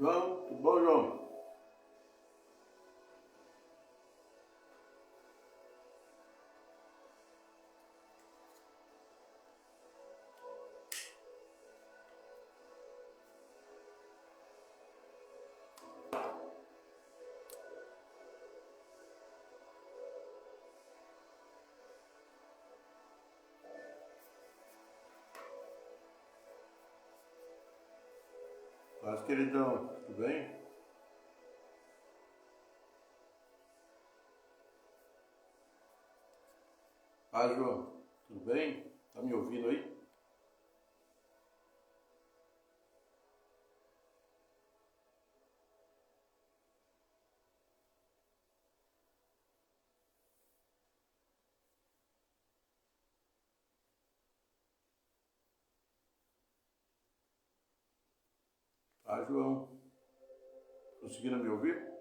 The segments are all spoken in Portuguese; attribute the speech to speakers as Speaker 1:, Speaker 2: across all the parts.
Speaker 1: João, tudo bom, João? Paz, queridão, tudo bem? Paz, João, tudo bem? Tá me ouvindo aí? Paz, João, conseguiram me ouvir?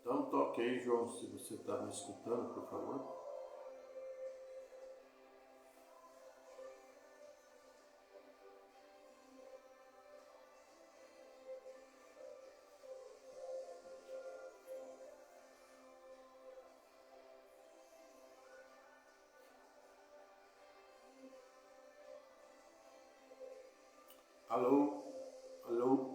Speaker 1: Então toque aí, João, se você está me escutando, por favor. Alô? Alô?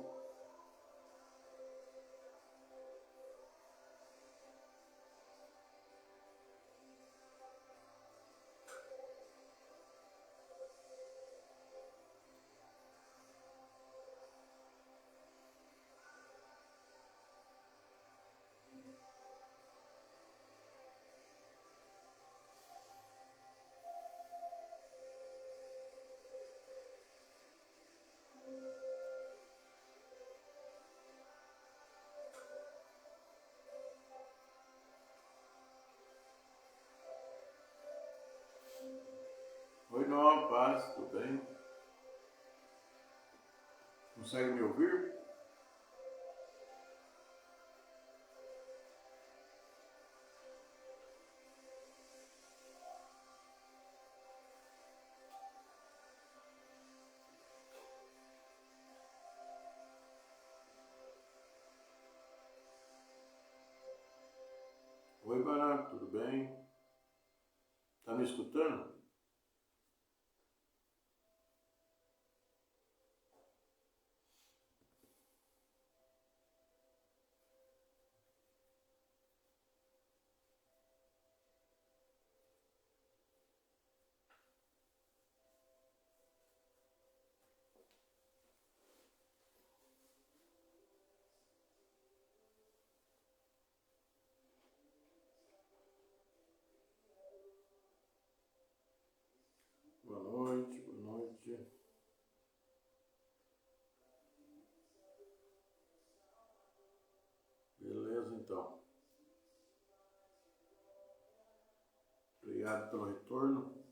Speaker 1: Oi, não, paz, tudo bem? Consegue me ouvir? Oi, Barato, tudo bem? Tá me escutando? Boa noite, boa noite. Beleza, então. Obrigado pelo retorno.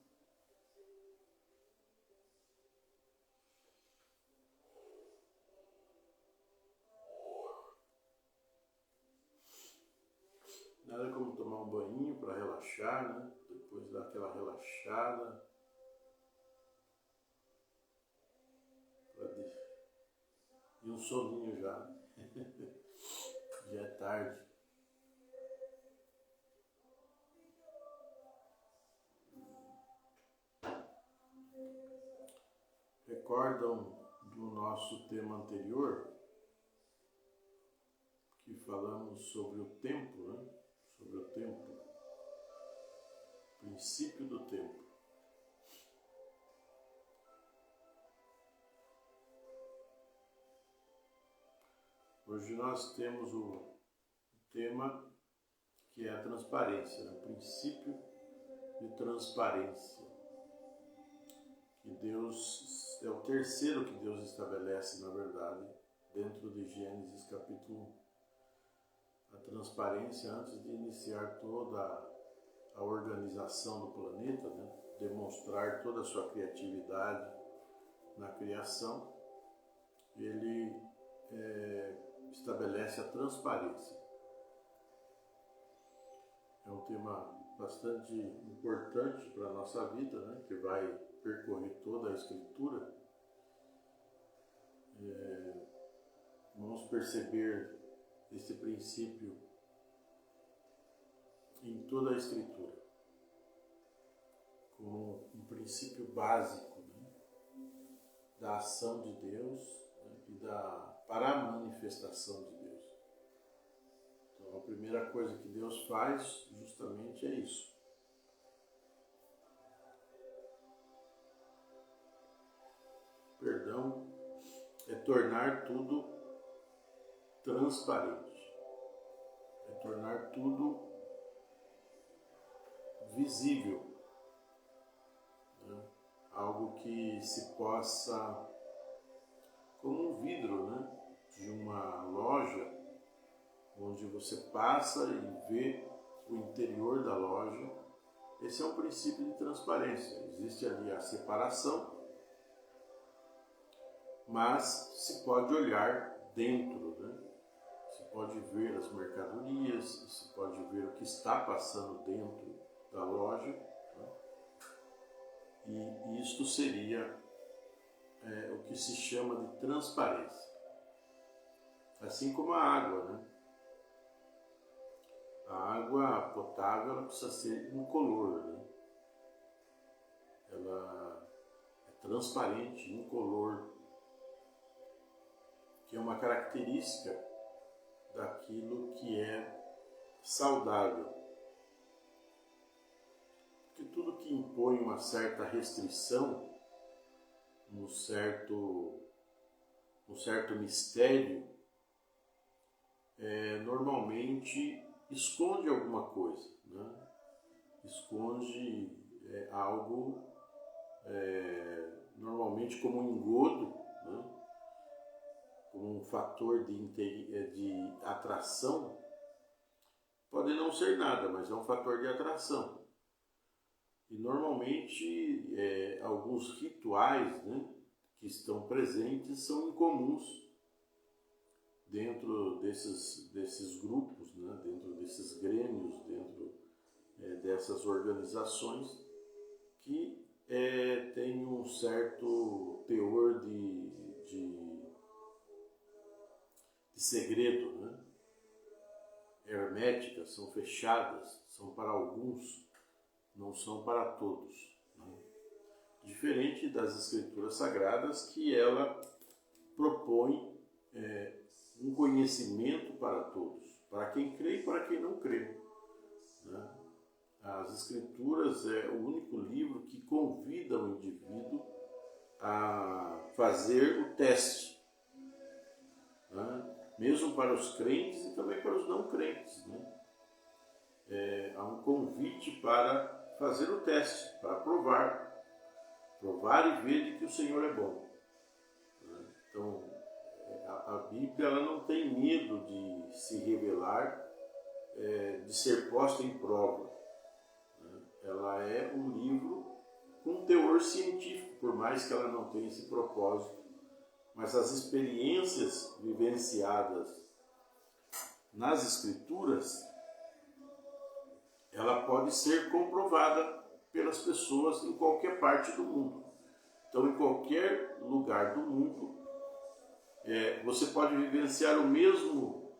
Speaker 1: Nada como tomar um banho para relaxar, né? Depois dar aquela relaxada. E um soninho já. Já é tarde. Recordam do nosso tema anterior, que falamos sobre o tempo, né? Sobre o tempo. Princípio do tempo. Hoje nós temos o tema que é a transparência, né? O princípio de transparência, que Deus, é o terceiro que Deus estabelece, na verdade, dentro de Gênesis capítulo 1. A transparência antes de iniciar toda a organização do planeta, né? Demonstrar toda a sua criatividade na criação, ele estabelece a transparência. É um tema bastante importante para a nossa vida, né? Que vai percorrer toda a Escritura. Vamos perceber esse princípio em toda a Escritura, como um princípio básico, né, da ação de Deus, né, e para a manifestação de Deus. Então, a primeira coisa que Deus faz justamente é isso. Perdão é tornar tudo transparente, é tornar tudo visível, né? Algo que se possa, como um vidro, né, de uma loja, onde você passa e vê o interior da loja. Esse é um princípio de transparência. Existe ali a separação, mas se pode olhar dentro, né? Se pode ver as mercadorias, se pode ver o que está passando dentro da loja, né? E isto seria o que se chama de transparência. Assim como a água, né? A água potável ela precisa ser incolor, né? Ela é transparente, incolor, que é uma característica daquilo que é saudável. Porque tudo que impõe uma certa restrição, um certo mistério, normalmente esconde alguma coisa, né? Esconde algo, normalmente como um engodo, né? Como um fator de atração. Pode não ser nada, mas é um fator de atração. E normalmente alguns rituais, né, que estão presentes são incomuns dentro desses grupos, né, dentro desses grêmios, dentro dessas organizações que têm um certo teor de segredo, né? Herméticas, são fechadas, são para alguns, não são para todos, né? Diferente das Escrituras Sagradas, que ela propõe um conhecimento para todos, para quem crê e para quem não crê, né? As Escrituras é o único livro que convida o indivíduo a fazer o teste, né? Mesmo para os crentes e também para os não crentes, né? Há um convite para fazer o teste, para provar e ver de que o Senhor é bom, né? Então, a Bíblia ela não tem medo de se revelar, de ser posta em prova, né? Ela é um livro com teor científico, por mais que ela não tenha esse propósito. Mas as experiências vivenciadas nas Escrituras, ela pode ser comprovada pelas pessoas em qualquer parte do mundo. Então, em qualquer lugar do mundo, você pode vivenciar o mesmo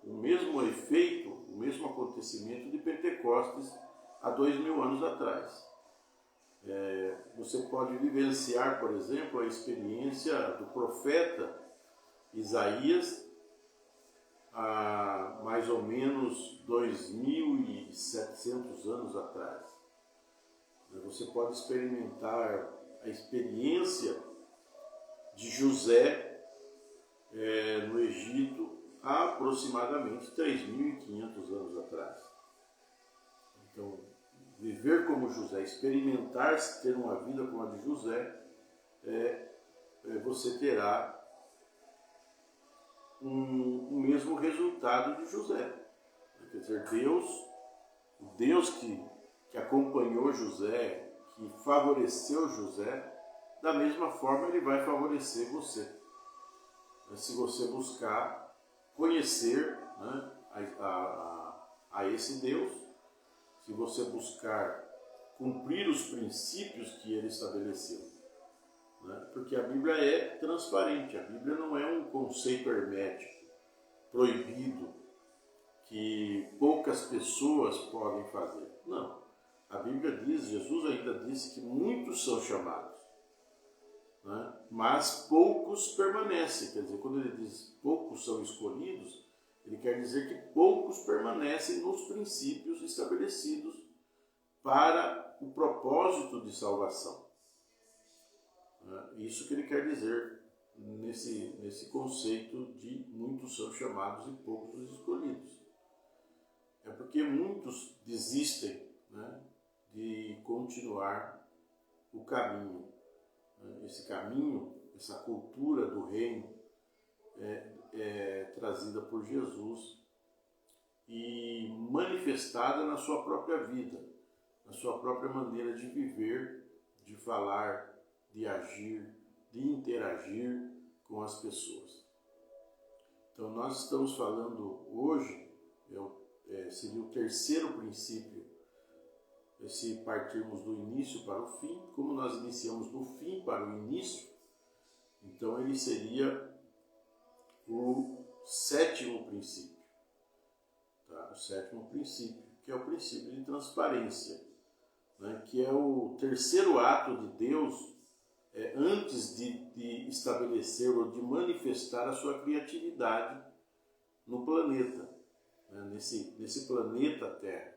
Speaker 1: efeito, o mesmo acontecimento de Pentecostes há 2000 anos atrás. Você pode vivenciar, por exemplo, a experiência do profeta Isaías há mais ou menos 2700 anos atrás. Você pode experimentar a experiência de José no Egito há aproximadamente 3500 anos atrás. Então, viver como José, experimentar ter uma vida como a de José, você terá o mesmo resultado de José. Quer dizer, o Deus que acompanhou José, que favoreceu José, da mesma forma ele vai favorecer você. Se você buscar conhecer, né, a esse Deus, se você buscar cumprir os princípios que ele estabeleceu. Né? Porque a Bíblia é transparente, a Bíblia não é um conceito hermético, proibido, que poucas pessoas podem fazer. Não. A Bíblia diz, Jesus ainda disse que muitos são chamados, né? Mas poucos permanecem. Quer dizer, quando ele diz poucos são escolhidos, ele quer dizer que poucos permanecem nos princípios estabelecidos para o propósito de salvação. Isso que ele quer dizer nesse conceito de muitos são chamados e poucos os escolhidos. É porque muitos desistem, né, de continuar o caminho. Esse caminho, essa cultura do reino é trazida por Jesus e manifestada na sua própria vida, na sua própria maneira de viver, de falar, de agir, de interagir com as pessoas. Então nós estamos falando hoje, seria o terceiro princípio, se partirmos do início para o fim, como nós iniciamos do fim para o início, então ele seria o sétimo princípio. Tá? O sétimo princípio, que é o princípio de transparência, né? Que é o terceiro ato de Deus antes de estabelecer ou de manifestar a sua criatividade no planeta, né? nesse planeta Terra,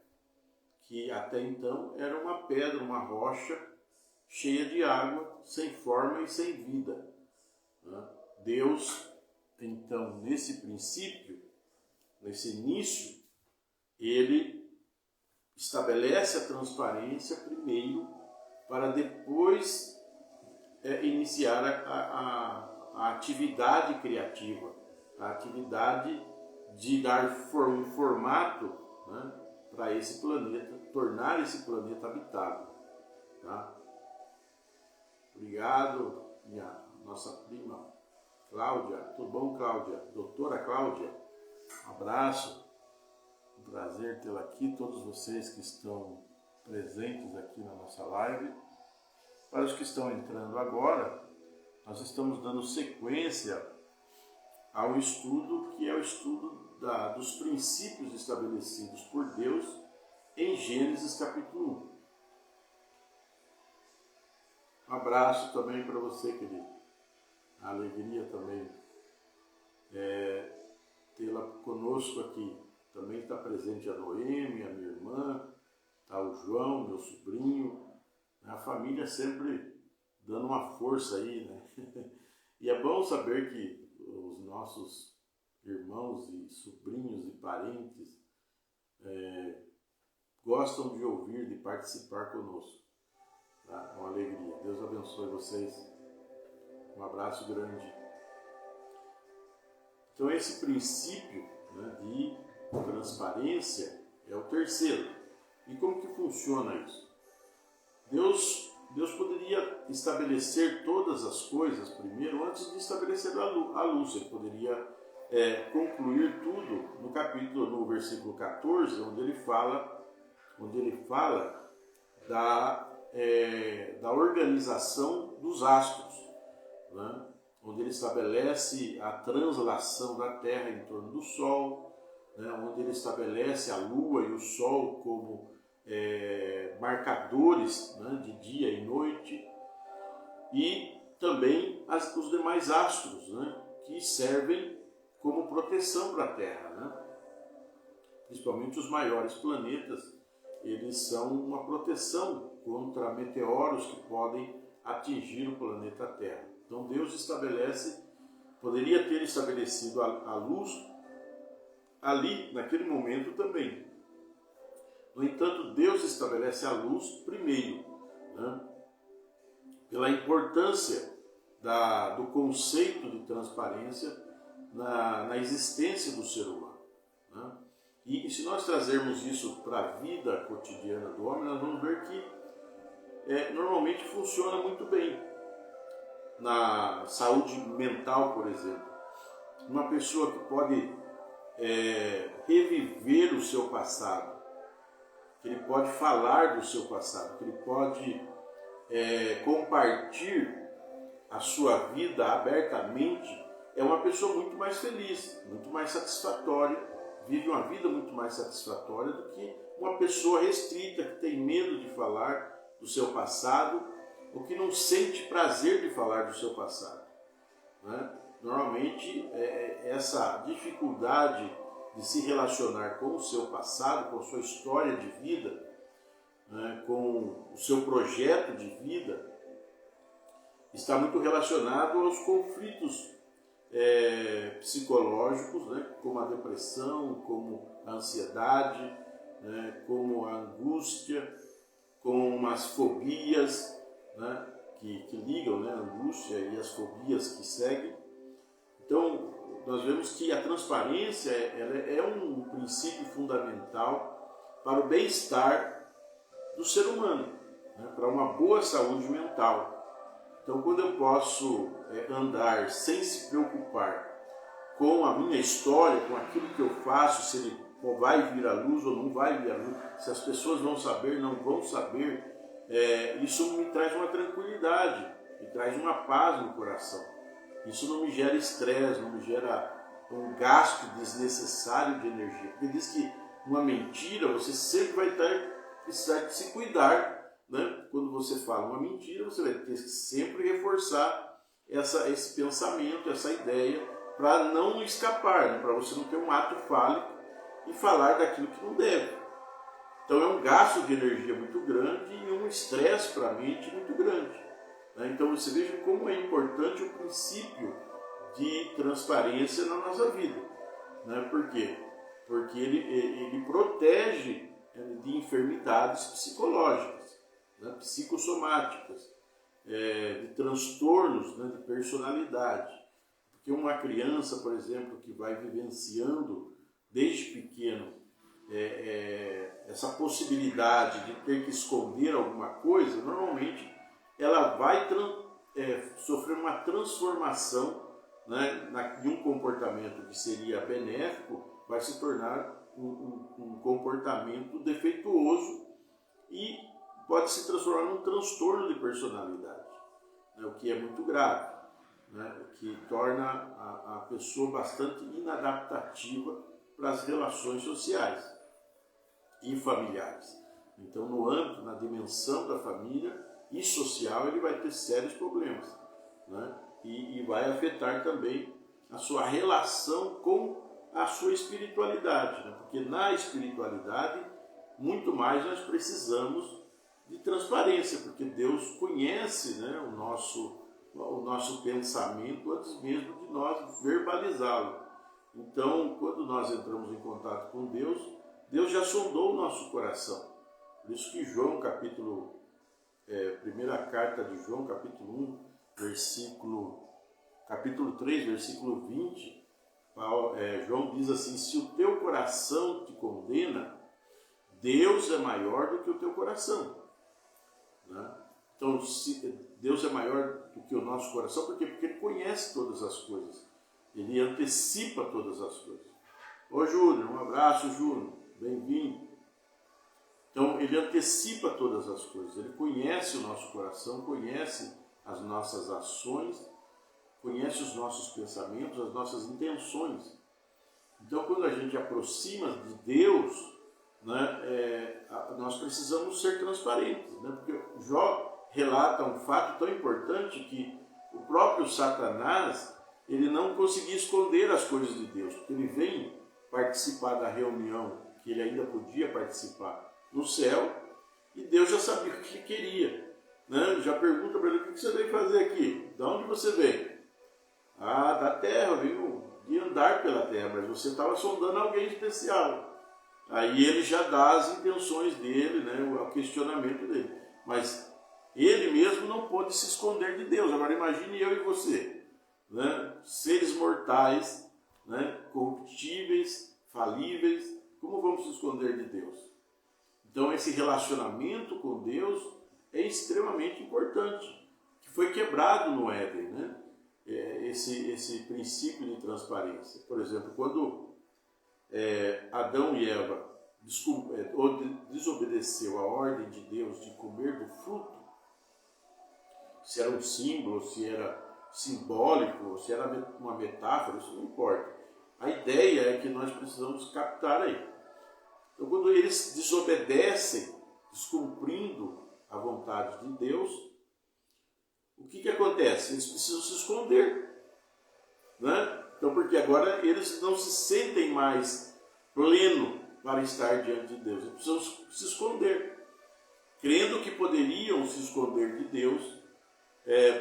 Speaker 1: que até então era uma pedra, uma rocha cheia de água, sem forma e sem vida. Né? Deus, então, nesse princípio, nesse início, ele estabelece a transparência primeiro, para depois iniciar a atividade criativa, a atividade de dar um formato, né, para esse planeta, tornar esse planeta habitável. Tá? Obrigado, nossa prima Cláudia. Tudo bom, Cláudia? Doutora Cláudia, um abraço. Um prazer tê-la aqui, todos vocês que estão presentes aqui na nossa live. Para os que estão entrando agora, nós estamos dando sequência ao estudo que é o estudo dos princípios estabelecidos por Deus em Gênesis capítulo 1. Um abraço também para você, querido. A alegria também tê-la conosco aqui. Também está presente a Noemi, a minha irmã, está o João, meu sobrinho. A família sempre dando uma força aí, né? E é bom saber que os nossos irmãos e sobrinhos e parentes gostam de ouvir, de participar conosco. Tá? Uma alegria. Deus abençoe vocês. Um abraço grande. Então esse princípio, né, de transparência é o terceiro. E como que funciona isso? Deus poderia estabelecer todas as coisas primeiro antes de estabelecer a luz. Ele poderia concluir tudo no versículo 14, onde ele fala da organização dos astros, né? Onde ele estabelece a translação da Terra em torno do Sol, né? Onde ele estabelece a Lua e o Sol como marcadores, né, de dia e noite, e também os demais astros, né, que servem como proteção para a Terra, né? Principalmente os maiores planetas, eles são uma proteção contra meteoros que podem atingir o planeta Terra. Então Deus poderia ter estabelecido a luz ali, naquele momento também. No entanto, Deus estabelece a luz primeiro, né? Pela importância do conceito de transparência na existência do ser humano, né? E se nós trazermos isso para a vida cotidiana do homem, nós vamos ver que normalmente funciona muito bem. Na saúde mental, por exemplo, uma pessoa que pode reviver o seu passado, que ele pode falar do seu passado, que ele pode compartilhar a sua vida abertamente, é uma pessoa muito mais feliz, muito mais satisfatória, vive uma vida muito mais satisfatória do que uma pessoa restrita, que tem medo de falar do seu passado, ou que não sente prazer de falar do seu passado, né? Normalmente, essa dificuldade de se relacionar com o seu passado, com a sua história de vida, né, com o seu projeto de vida, está muito relacionado aos conflitos psicológicos, né, como a depressão, como a ansiedade, né, como a angústia, como as fobias, né, que ligam, né, a angústia e as fobias que seguem. Então, nós vemos que a transparência ela é um princípio fundamental para o bem-estar do ser humano, né, para uma boa saúde mental. Então, quando eu posso andar sem se preocupar com a minha história, com aquilo que eu faço, se ele vai vir à luz ou não vai vir à luz, se as pessoas vão saber, não vão saber, isso me traz uma tranquilidade, me traz uma paz no coração. Isso não me gera estresse, não me gera um gasto desnecessário de energia. Porque diz que uma mentira, você sempre vai precisar de se cuidar, né? Quando você fala uma mentira, você vai ter que sempre reforçar esse pensamento, essa ideia, para não escapar, né? Para você não ter um ato fálico e falar daquilo que não deve. Então é um gasto de energia muito grande e um estresse para a mente muito grande. Então você veja como é importante o princípio de transparência na nossa vida. Por quê? Porque ele protege de enfermidades psicológicas, psicossomáticas, de transtornos, de personalidade. Porque uma criança, por exemplo, que vai vivenciando desde pequeno essa possibilidade de ter que esconder alguma coisa, normalmente ela vai sofrer uma transformação, de um comportamento que seria benéfico, vai se tornar um comportamento defeituoso e pode se transformar num transtorno de personalidade, o que é muito grave, o que torna a pessoa bastante inadaptativa para as relações sociais e familiares. Então, no âmbito, na dimensão da família e social, ele vai ter sérios problemas, e vai afetar também a sua relação com a sua espiritualidade, porque na espiritualidade, muito mais nós precisamos de transparência, porque Deus conhece, o nosso pensamento antes mesmo de nós verbalizá-lo. Então, quando nós entramos em contato com Deus, Deus já sondou o nosso coração. Por isso que João, primeira carta de João, capítulo 1, capítulo 3, versículo 20, João diz assim: se o teu coração te condena, Deus é maior do que o teu coração. Então, Deus é maior do que o nosso coração, por quê? Porque Ele conhece todas as coisas. Ele antecipa todas as coisas. Ô Júnior, um abraço, Júnior, bem-vindo. Então, Ele antecipa todas as coisas. Ele conhece o nosso coração, conhece as nossas ações, conhece os nossos pensamentos, as nossas intenções. Então, quando a gente aproxima de Deus, nós precisamos ser transparentes, porque Jó relata um fato tão importante que o próprio Satanás ele não conseguia esconder as coisas de Deus, porque ele vem participar da reunião que ele ainda podia participar no céu, e Deus já sabia o que ele queria. Ele já pergunta para ele: o que você veio fazer aqui? De onde você veio? Da terra, viu? De andar pela terra, mas você estava sondando alguém especial. Aí ele já dá as intenções dele, o questionamento dele. Mas Ele mesmo não pôde se esconder de Deus. Agora imagine eu e você, né? Seres mortais, né? Corruptíveis, falíveis, como vamos se esconder de Deus? Então esse relacionamento com Deus é extremamente importante, que foi quebrado no Éden, né? Esse princípio de transparência. Por exemplo, quando Adão e Eva desobedeceu a ordem de Deus de comer do fruto, se era um símbolo, se era simbólico, se era uma metáfora, isso não importa. A ideia é que nós precisamos captar aí. Então, quando eles desobedecem, descumprindo a vontade de Deus, o que acontece? Eles precisam se esconder, né? Então, porque agora eles não se sentem mais pleno para estar diante de Deus. Eles precisam se esconder, crendo que poderiam se esconder de Deus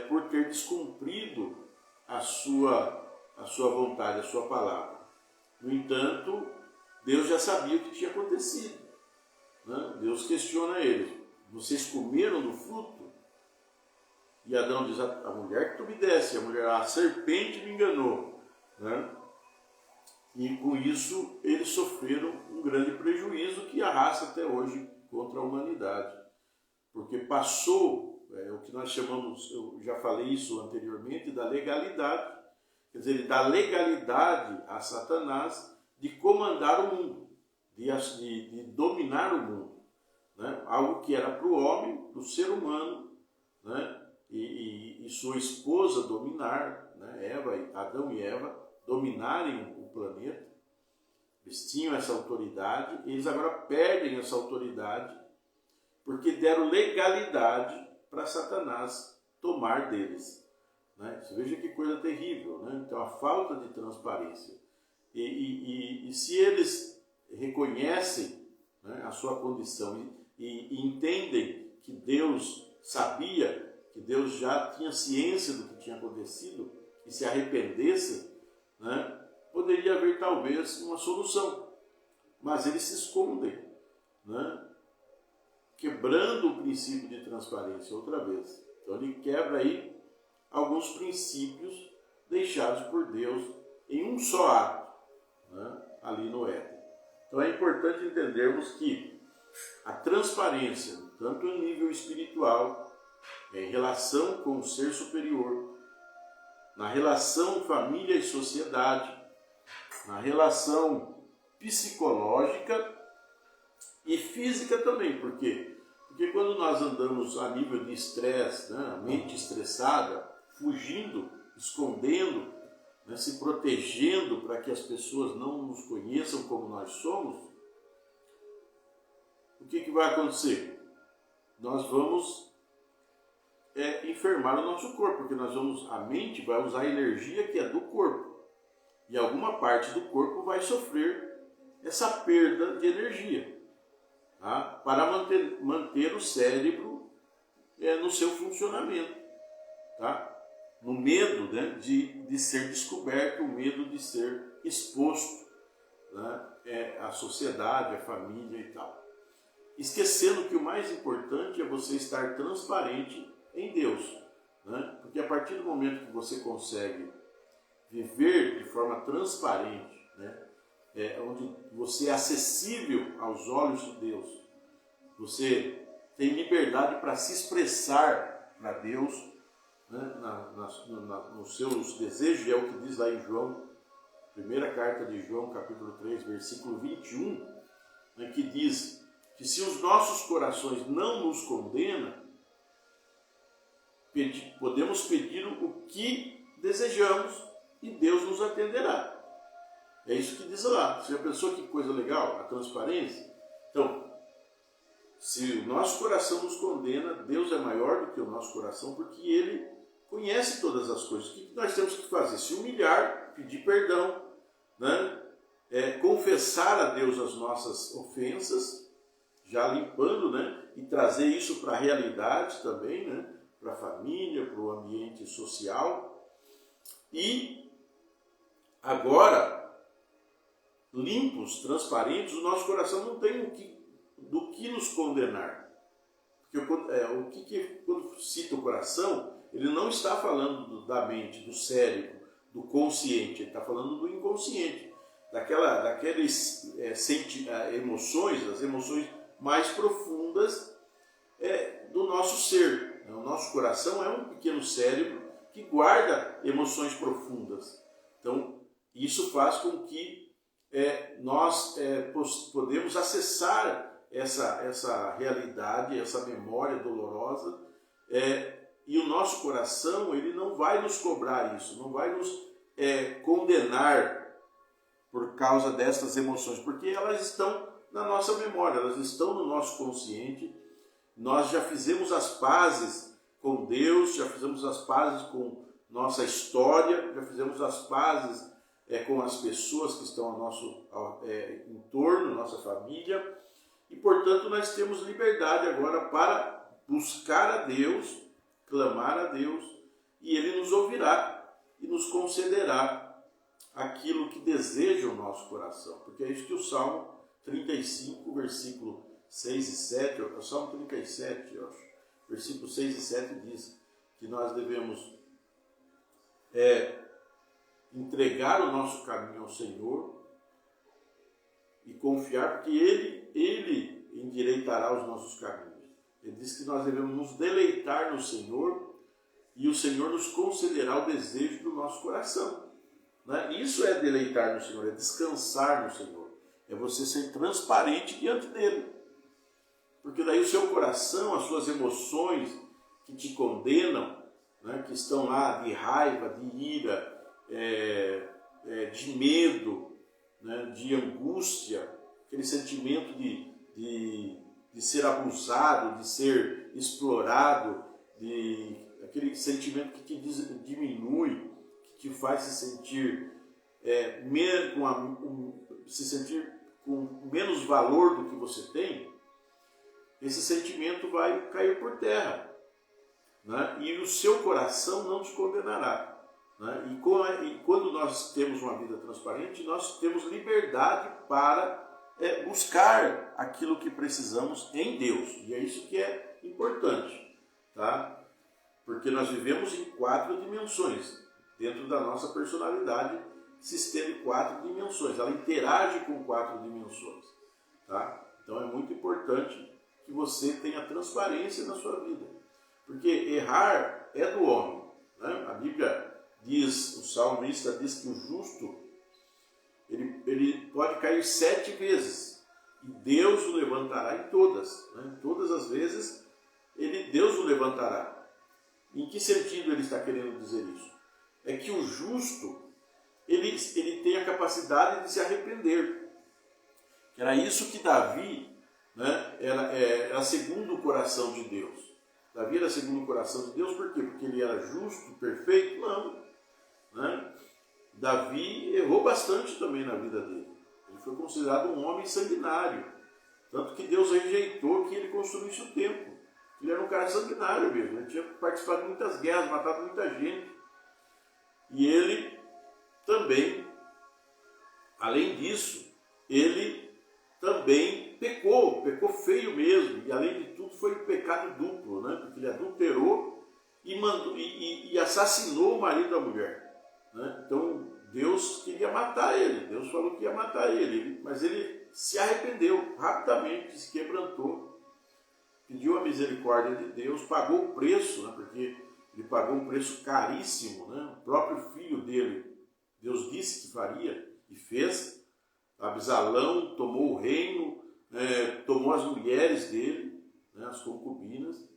Speaker 1: por ter descumprido a sua vontade, a sua palavra. No entanto, Deus já sabia o que tinha acontecido, né? Deus questiona eles: vocês comeram do fruto? E Adão diz: a mulher que tu me desse, a serpente me enganou, né? E com isso eles sofreram um grande prejuízo que arrasta até hoje contra a humanidade. Porque passou o que nós chamamos, eu já falei isso anteriormente, da legalidade. Quer dizer, ele dá legalidade a Satanás de comandar o mundo, de dominar o mundo, né? Algo que era para o homem, para o ser humano, né? E sua esposa dominar, né? Adão e Eva dominarem o planeta. Eles tinham essa autoridade, eles agora perdem essa autoridade porque deram legalidade para Satanás tomar deles, né? Você veja que coisa terrível, né? Então a falta de transparência. E se eles reconhecem, né, a sua condição e entendem que Deus sabia, que Deus já tinha ciência do que tinha acontecido e se arrependessem, né, poderia haver talvez uma solução. Mas eles se escondem, né, quebrando o princípio de transparência outra vez. Então ele quebra aí alguns princípios deixados por Deus em um só ato, né, ali no Éden. Então é importante entendermos que a transparência, tanto em nível espiritual, em relação com o ser superior, na relação família e sociedade, na relação psicológica e física também. Por quê? Porque quando nós andamos a nível de estresse, né, a mente estressada, fugindo, escondendo, né, se protegendo para que as pessoas não nos conheçam como nós somos, o que vai acontecer? Nós vamos enfermar o nosso corpo, porque a mente vai usar a energia que é do corpo, e alguma parte do corpo vai sofrer essa perda de energia, tá? Para manter o cérebro no seu funcionamento, tá? No medo, né, de ser descoberto, o medo de ser exposto, né, à sociedade, à família e tal. Esquecendo que o mais importante é você estar transparente em Deus, né? Porque a partir do momento que você consegue viver de forma transparente, né, onde você é acessível aos olhos de Deus, você tem liberdade para se expressar para Deus, né, nos seus desejos, e é o que diz lá em João, primeira carta de João, capítulo 3, versículo 21, né, que diz que se os nossos corações não nos condenam, podemos pedir o que desejamos e Deus nos atenderá. É isso que diz lá. Você já pensou que coisa legal? A transparência? Então, se o nosso coração nos condena, Deus é maior do que o nosso coração, porque Ele conhece todas as coisas. O que nós temos que fazer? Se humilhar, pedir perdão, né? Confessar a Deus as nossas ofensas, já limpando, né? E trazer isso para a realidade também, né? Para a família, para o ambiente social. E agora, limpos, transparentes, o nosso coração não tem do que nos condenar. Porque quando cita o coração, ele não está falando da mente, do cérebro, do consciente, ele está falando do inconsciente, daquelas emoções, as emoções mais profundas do nosso ser. O nosso coração é um pequeno cérebro que guarda emoções profundas. Então, isso faz com que nós podemos acessar essa realidade, essa memória dolorosa, e o nosso coração ele não vai nos cobrar isso, não vai nos condenar por causa dessas emoções, porque elas estão na nossa memória, elas estão no nosso consciente. Nós já fizemos as pazes com Deus, já fizemos as pazes com nossa história, já fizemos as pazes com as pessoas que estão ao nosso entorno, nossa família, e portanto nós temos liberdade agora para buscar a Deus, clamar a Deus, e Ele nos ouvirá e nos concederá aquilo que deseja o nosso coração, porque é isso que o Salmo 35, versículo 6 e 7, o Salmo 37, eu acho, versículo 6 e 7 diz que nós devemos entregar o nosso caminho ao Senhor e confiar, porque Ele endireitará os nossos caminhos. Ele diz que nós devemos nos deleitar no Senhor e o Senhor nos concederá o desejo do nosso coração. Né? Isso é deleitar no Senhor, é descansar no Senhor, é você ser transparente diante dEle. Porque daí o seu coração, as suas emoções que te condenam, né, que estão lá de raiva, de ira, de medo, né, de angústia, aquele sentimento de ser abusado, de ser explorado, aquele sentimento que te diminui, que te faz se sentir, se sentir com menos valor do que você tem, esse sentimento vai cair por terra, né? E o seu coração não te condenará. Né? E quando nós temos uma vida transparente, nós temos liberdade para buscar aquilo que precisamos em Deus. E é isso que é importante, tá? Porque nós vivemos em 4 dimensões. Dentro da nossa personalidade se estende 4 dimensões. Ela interage com 4 dimensões. Tá? Então é muito importante que você tenha transparência na sua vida. Porque errar é do homem. Né? A Bíblia diz, o salmista diz que o justo ele pode cair 7 vezes e Deus o levantará em todas. Né? Todas as vezes Deus o levantará. Em que sentido ele está querendo dizer isso? É que o justo ele tem a capacidade de se arrepender. Era isso que Davi, né, era segundo o coração de Deus. Davi era segundo o coração de Deus, por quê? Porque ele era justo, perfeito? Não. Né? Davi errou bastante também na vida dele. Ele foi considerado um homem sanguinário. Tanto que Deus rejeitou que ele construísse o templo. Ele era um cara sanguinário mesmo. Ele tinha participado de muitas guerras, matado muita gente. E ele também, além disso, ele também pecou feio mesmo, e além de tudo foi pecado duplo, né? Porque ele adulterou e assassinou o marido da mulher. Né? Então Deus queria matar ele, Deus falou que ia matar ele, mas ele se arrependeu rapidamente, se quebrantou, pediu a misericórdia de Deus, pagou o preço, né? Porque ele pagou um preço caríssimo, né? O próprio filho dele, Deus disse que faria e fez. Absalão tomou o reino, tomou as mulheres dele, né, as concubinas,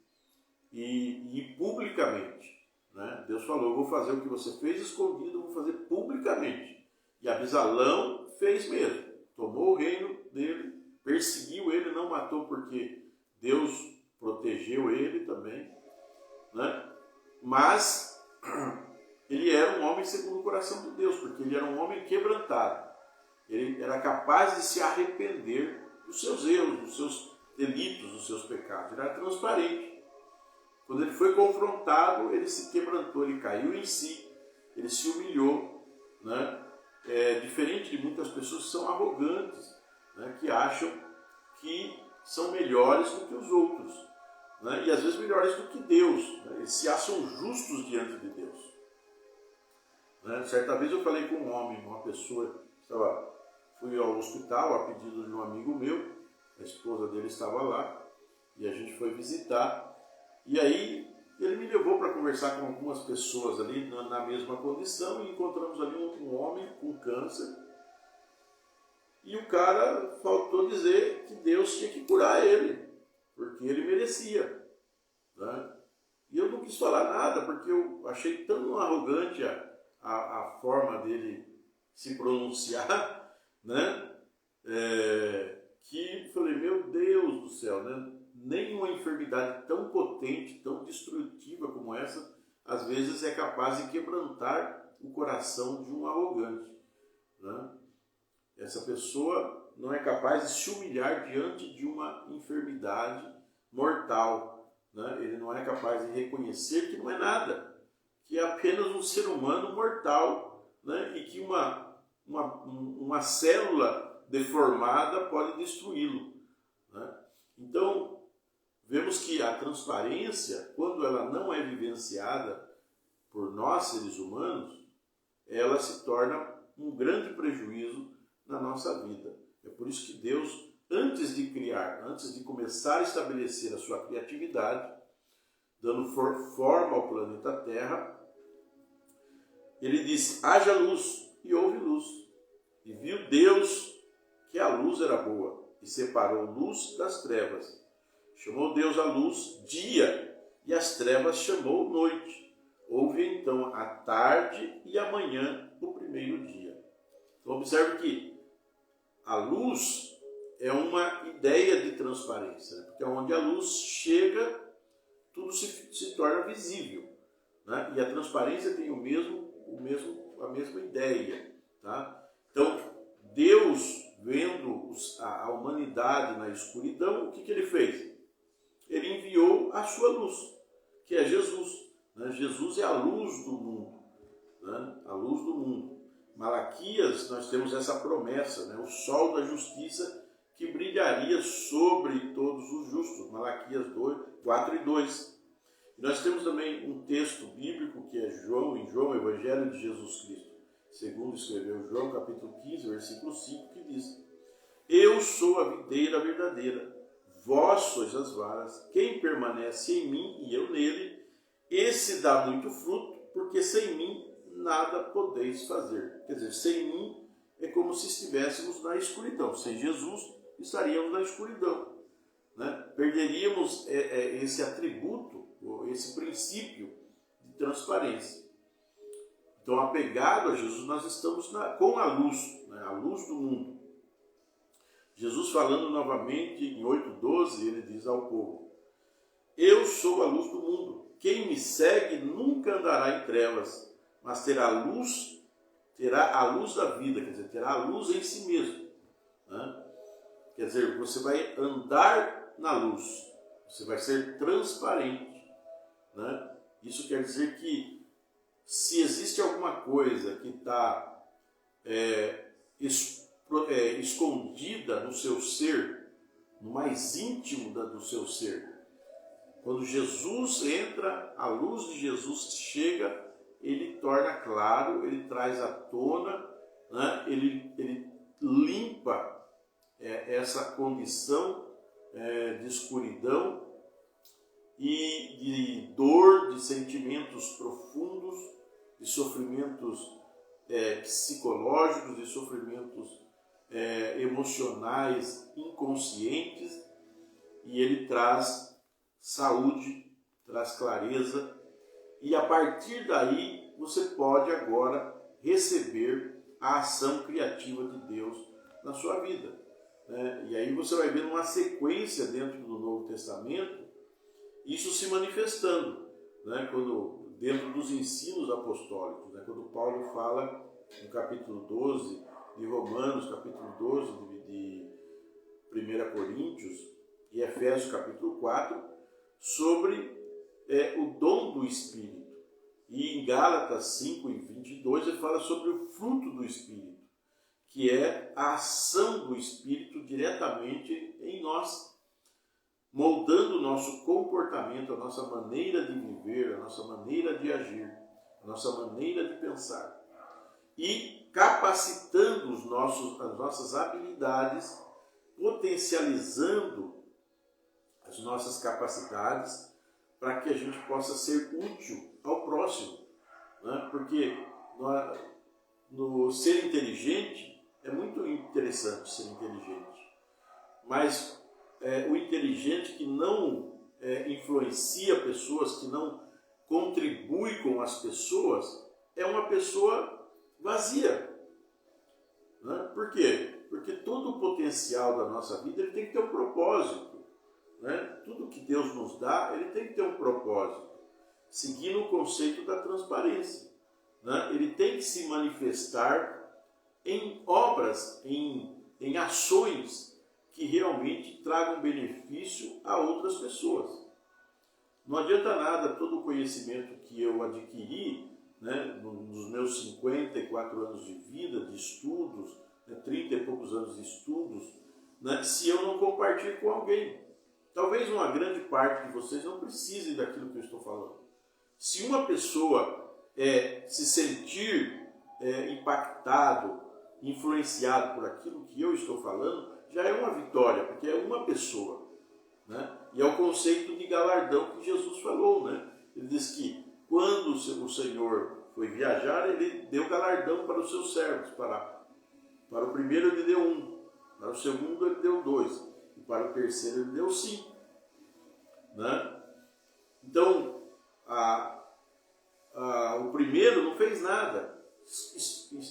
Speaker 1: e publicamente. Né, Deus falou, eu vou fazer o que você fez escondido, eu vou fazer publicamente. E Absalão fez mesmo. Tomou o reino dele, perseguiu ele, não matou porque Deus protegeu ele também. Né, mas ele era um homem segundo o coração de Deus, porque ele era um homem quebrantado. Ele era capaz de se arrepender dos seus erros, dos seus delitos, dos seus pecados. Ele era transparente. Quando ele foi confrontado, ele se quebrantou, ele caiu em si, ele se humilhou. Né? Diferente de muitas pessoas que são arrogantes, né? Que acham que são melhores do que os outros. né? E às vezes melhores do que Deus, né? Eles se acham justos diante de Deus, né? Certa vez eu falei com um homem, uma pessoa, fui ao hospital a pedido de um amigo meu, a esposa dele estava lá, e a gente foi visitar, e aí ele me levou para conversar com algumas pessoas ali na mesma condição, e encontramos ali um homem com câncer, e o cara faltou dizer que Deus tinha que curar ele, porque ele merecia, né? E eu não quis falar nada, porque eu achei tão arrogante a forma dele se pronunciar, né? Que falei, meu Deus do céu, né? Nenhuma enfermidade tão potente, tão destrutiva como essa, às vezes é capaz de quebrantar o coração de um arrogante, né? Essa pessoa não é capaz de se humilhar diante de uma enfermidade mortal, né? Ele não é capaz de reconhecer que não é nada, que é apenas um ser humano mortal, né? E que uma célula deformada pode destruí-lo, né? Então, vemos que a transparência, quando ela não é vivenciada por nós, seres humanos, ela se torna um grande prejuízo na nossa vida. É por isso que Deus, antes de criar, antes de começar a estabelecer a sua criatividade, dando forma ao planeta Terra, ele diz, haja luz, e houve luz. E viu Deus que a luz era boa, e separou luz das trevas. Chamou Deus a luz dia, e as trevas chamou noite. Houve então a tarde e a manhã, o primeiro dia. Então observe que a luz é uma ideia de transparência, né? Porque onde a luz chega, tudo se torna visível, né? E a transparência tem a mesma ideia, tá? Então, Deus, vendo a humanidade na escuridão, o que ele fez? Ele enviou a sua luz, que é Jesus, né? Jesus é a luz do mundo, né? A luz do mundo. Malaquias, nós temos essa promessa, né? O sol da justiça que brilharia sobre todos os justos. Malaquias 4 e 2. E nós temos também um texto bíblico que é em João, Evangelho de Jesus Cristo, segundo escreveu João, capítulo 15, versículo 5, que diz: Eu sou a videira verdadeira, vós sois as varas, quem permanece em mim e eu nele, esse dá muito fruto, porque sem mim nada podeis fazer. Quer dizer, sem mim é como se estivéssemos na escuridão. Sem Jesus estaríamos na escuridão, né? Perderíamos esse atributo, esse princípio de transparência. Então, apegado a Jesus, nós estamos com a luz, né? A luz do mundo. Jesus, falando novamente em 8,12, ele diz ao povo: Eu sou a luz do mundo. Quem me segue nunca andará em trevas, mas terá a luz da vida, quer dizer, terá a luz em si mesmo, né? Quer dizer, você vai andar na luz, você vai ser transparente, né? Isso quer dizer que se existe alguma coisa que está escondida no seu ser, no mais íntimo do seu ser, quando Jesus entra, a luz de Jesus chega, ele torna claro, ele traz à tona, né? Ele limpa essa condição de escuridão e de dor, de sentimentos profundos, de sofrimentos psicológicos, de sofrimentos emocionais inconscientes, e ele traz saúde, traz clareza, e a partir daí você pode agora receber a ação criativa de Deus na sua vida, né? E aí você vai ver uma sequência dentro do Novo Testamento isso se manifestando, né? Dentro dos ensinos apostólicos, né? Quando Paulo fala no capítulo 12 de Romanos, capítulo 12 de 1 Coríntios e Efésios capítulo 4, sobre o dom do Espírito. E em Gálatas 5 e 22 ele fala sobre o fruto do Espírito, que é a ação do Espírito diretamente em nós. moldando o nosso comportamento, a nossa maneira de viver, a nossa maneira de agir, a nossa maneira de pensar. E capacitando as nossas habilidades, potencializando as nossas capacidades para que a gente possa ser útil ao próximo. Né? Porque no ser inteligente, é muito interessante ser inteligente, mas o inteligente que não influencia pessoas, que não contribui com as pessoas, é uma pessoa vazia. Né? Por quê? Porque todo o potencial da nossa vida ele tem que ter um propósito. Né? Tudo que Deus nos dá, ele tem que ter um propósito, seguindo o conceito da transparência. Né? Ele tem que se manifestar em obras, em ações que realmente tragam benefício a outras pessoas. Não adianta nada todo o conhecimento que eu adquiri, né, nos meus 54 anos de vida, de estudos, 30 e poucos anos de estudos, né, se eu não compartilho com alguém. Talvez uma grande parte de vocês não precisem daquilo que eu estou falando. Se uma pessoa se sentir impactado, influenciado por aquilo que eu estou falando, já é uma vitória, porque é uma pessoa. Né? E é o conceito de galardão que Jesus falou. Né? Ele diz que quando o Senhor foi viajar, ele deu galardão para os seus servos. Para o primeiro ele deu 1, para o segundo ele deu 2, e para o terceiro ele deu 5. Né? Então, o primeiro não fez nada,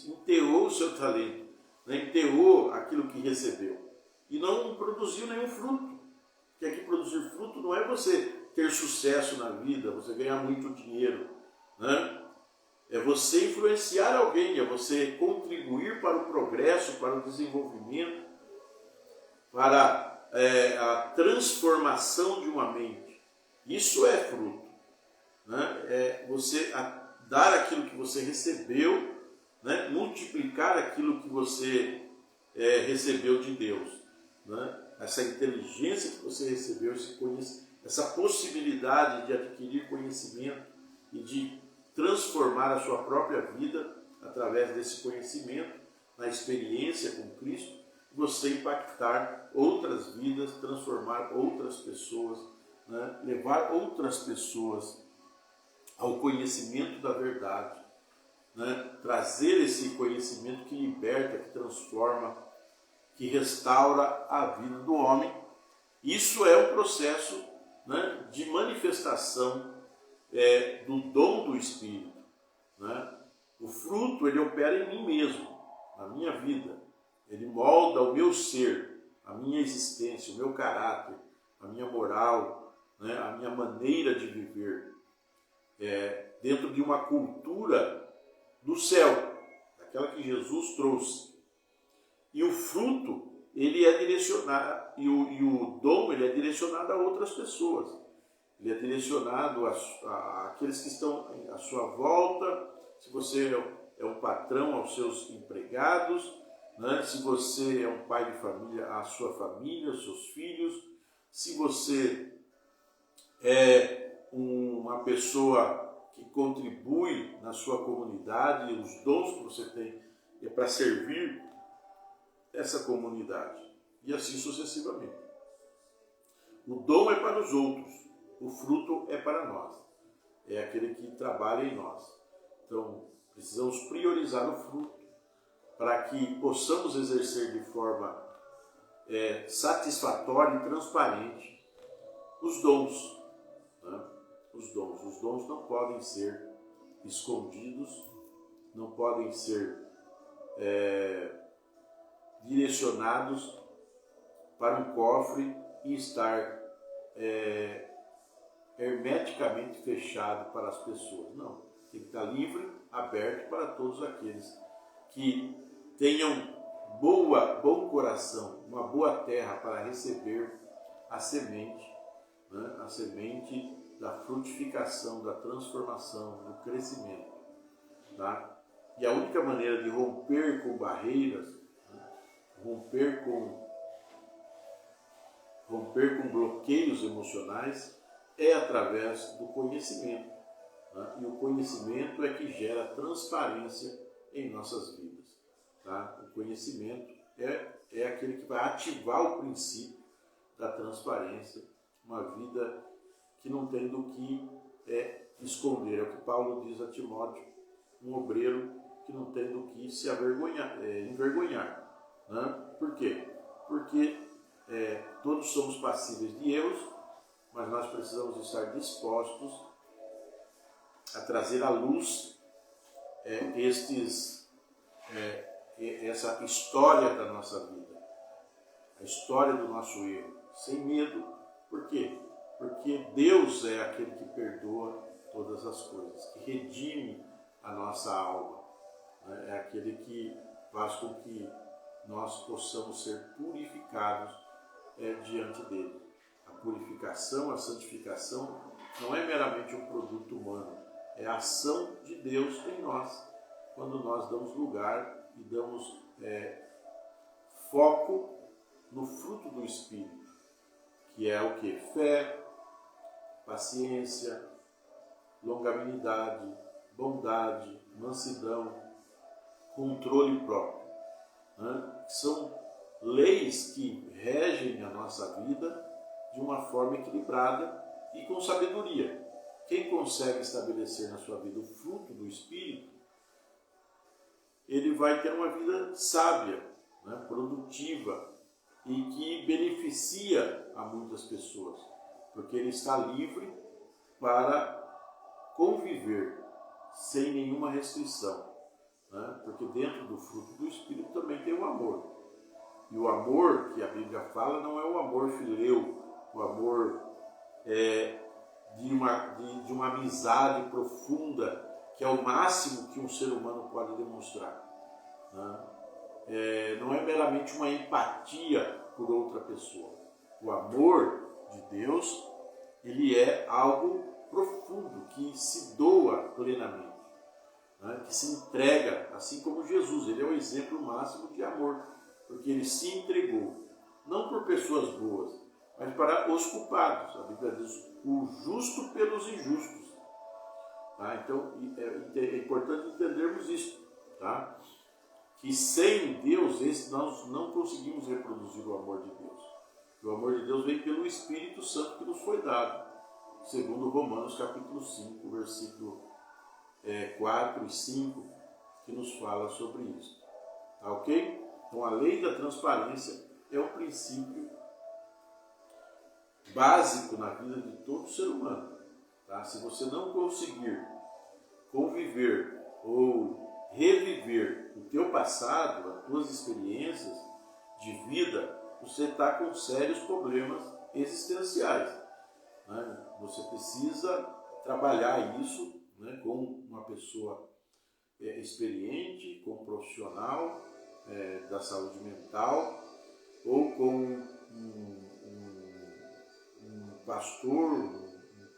Speaker 1: enterrou o seu talento, né? Enterrou aquilo que recebeu e não produziu nenhum fruto. Porque aqui produzir fruto não é você ter sucesso na vida, você ganhar muito dinheiro, né? É você influenciar alguém, é você contribuir para o progresso, para o desenvolvimento, para a transformação de uma mente. Isso é fruto. Né? É você dar aquilo que você recebeu, né? Multiplicar aquilo que você recebeu de Deus. Né? Essa inteligência que você recebeu, essa possibilidade de adquirir conhecimento e de transformar a sua própria vida através desse conhecimento, na experiência com Cristo, você impactar outras vidas, transformar outras pessoas, né? Levar outras pessoas ao conhecimento da verdade, né? Trazer esse conhecimento que liberta, que transforma, que restaura a vida do homem. Isso é o processo, né, de manifestação do dom do Espírito. Né? O fruto, ele opera em mim mesmo, na minha vida. Ele molda o meu ser, a minha existência, o meu caráter, a minha moral, né, a minha maneira de viver. Dentro de uma cultura do céu, daquela que Jesus trouxe. E o fruto, ele é direcionado, e o dom, ele é direcionado a outras pessoas. Ele é direcionado àqueles que estão à sua volta. Se você é um patrão, aos seus empregados, né? Se você é um pai de família, à sua família, aos seus filhos. Se você é uma pessoa que contribui na sua comunidade, os dons que você tem é para servir essa comunidade. E assim sucessivamente. O dom é para os outros, o fruto é para nós. É aquele que trabalha em nós. Então, precisamos priorizar o fruto para que possamos exercer de forma satisfatória e transparente os dons. Né? Os dons não podem ser escondidos, não podem ser direcionados para um cofre e estar hermeticamente fechado para as pessoas. Não, tem que estar livre, aberto para todos aqueles que tenham bom coração, uma boa terra para receber a semente, né? A semente da frutificação, da transformação, do crescimento. Tá? E a única maneira de romper com barreiras, romper romper com bloqueios emocionais é através do conhecimento. Né? E o conhecimento é que gera transparência em nossas vidas. Tá? O conhecimento é aquele que vai ativar o princípio da transparência, uma vida que não tem do que esconder. É o que Paulo diz a Timóteo, um obreiro que não tem do que se envergonhar. Né? Por quê? Porque todos somos passíveis de erros, mas nós precisamos estar dispostos a trazer à luz essa história da nossa vida, a história do nosso erro, sem medo. Por quê? Porque Deus é aquele que perdoa todas as coisas, que redime a nossa alma, né? É aquele que faz com que nós possamos ser purificados diante dele. A purificação, a santificação não é meramente um produto humano, é a ação de Deus em nós, quando nós damos lugar e damos foco no fruto do Espírito, que é o que? Fé, paciência, longanimidade, bondade, mansidão, controle próprio. Né? São leis que regem a nossa vida de uma forma equilibrada e com sabedoria. Quem consegue estabelecer na sua vida o fruto do Espírito, ele vai ter uma vida sábia, né? Produtiva e que beneficia a muitas pessoas, porque ele está livre para conviver sem nenhuma restrição, né? Porque dentro do fruto do Espírito também tem o amor. E o amor que a Bíblia fala não é o amor fileu, o amor de uma amizade profunda, que é o máximo que um ser humano pode demonstrar. Né? Não é meramente uma empatia por outra pessoa. O amor de Deus, ele é algo profundo, que se doa plenamente, né? Que se entrega, assim como Jesus. Ele é o exemplo máximo de amor, porque ele se entregou, não por pessoas boas, mas para os culpados. A Bíblia diz, o justo pelos injustos. Tá? Então, é importante entendermos isso. Tá? Que sem Deus, nós não conseguimos reproduzir o amor de Deus. O amor de Deus vem pelo Espírito Santo que nos foi dado, segundo Romanos capítulo 5, versículo 4 e 5, que nos fala sobre isso. Tá ok? Então, a lei da transparência é um princípio básico na vida de todo ser humano. Tá? Se você não conseguir conviver ou reviver o teu passado, as tuas experiências de vida, você está com sérios problemas existenciais. Né? Você precisa trabalhar isso, né, com uma pessoa experiente, com um profissional da saúde mental, ou com um pastor, um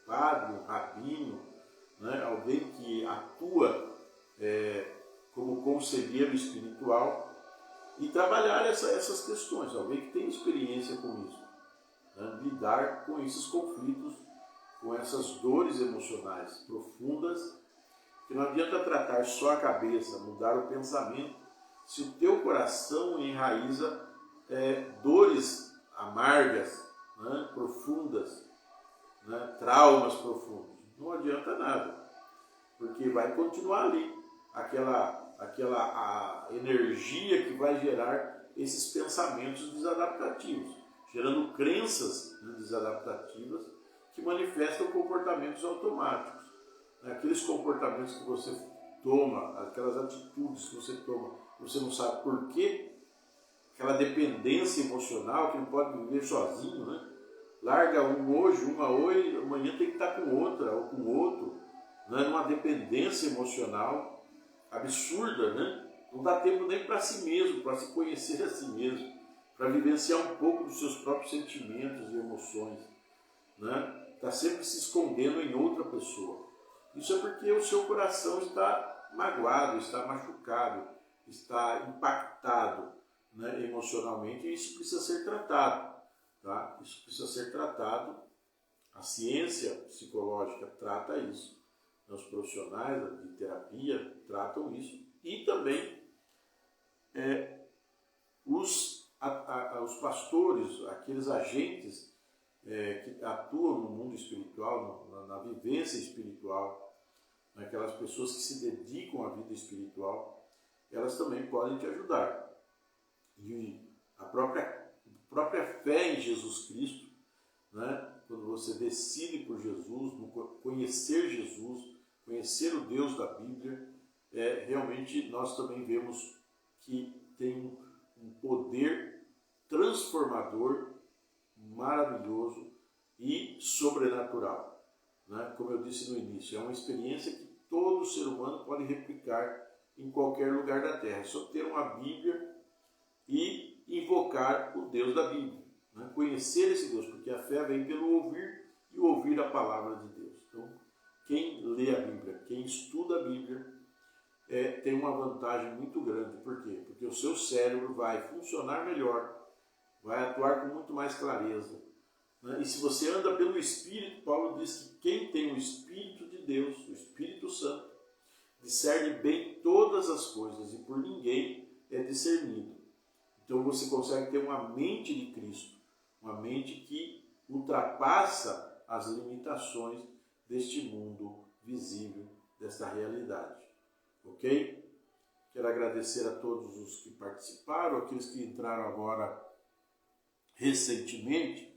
Speaker 1: padre, um rabino, né, alguém que atua como conselheiro espiritual, e trabalhar essas questões, alguém que tem experiência com isso, né, lidar com esses conflitos, com essas dores emocionais profundas, que não adianta tratar só a cabeça, mudar o pensamento, se o teu coração enraiza dores amargas, né, profundas, né, traumas profundos. Não adianta nada, porque vai continuar ali aquela energia que vai gerar esses pensamentos desadaptativos, gerando crenças, né, desadaptativas que manifestam comportamentos automáticos. Aqueles comportamentos que você toma, aquelas atitudes que você toma, você não sabe por quê, aquela dependência emocional que não pode viver sozinho, né? Larga um hoje, uma hoje, amanhã tem que estar com outra ou com outro, né? Numa dependência emocional absurda, né? Não dá tempo nem para si mesmo, para se conhecer a si mesmo, para vivenciar um pouco dos seus próprios sentimentos e emoções, né? Está sempre se escondendo em outra pessoa. Isso é porque o seu coração está magoado, está machucado, está impactado, né, emocionalmente, e isso precisa ser tratado. tá? Isso precisa ser tratado. A ciência psicológica trata isso. Os profissionais de terapia tratam isso. E também os pastores, aqueles agentes que atuam no mundo espiritual, na vivência espiritual, aquelas pessoas que se dedicam à vida espiritual, elas também podem te ajudar. E a própria fé em Jesus Cristo, né? Quando você decide por Jesus, conhecer Jesus, conhecer o Deus da Bíblia, realmente nós também vemos que tem um poder transformador maravilhoso e sobrenatural, né? Como eu disse no início, é uma experiência que todo ser humano pode replicar em qualquer lugar da Terra. É só ter uma Bíblia e invocar o Deus da Bíblia, né? Conhecer esse Deus, porque a fé vem pelo ouvir e ouvir a palavra de Deus. Então, quem lê a Bíblia, quem estuda a Bíblia, tem uma vantagem muito grande. Por quê? Porque o seu cérebro vai funcionar melhor, vai atuar com muito mais clareza, né? E se você anda pelo Espírito, Paulo diz que quem tem o Espírito de Deus, o Espírito Santo, discerne bem todas as coisas e por ninguém é discernido. Então você consegue ter uma mente de Cristo, uma mente que ultrapassa as limitações deste mundo visível, desta realidade. Ok? Quero agradecer a todos os que participaram, aqueles que entraram agora recentemente,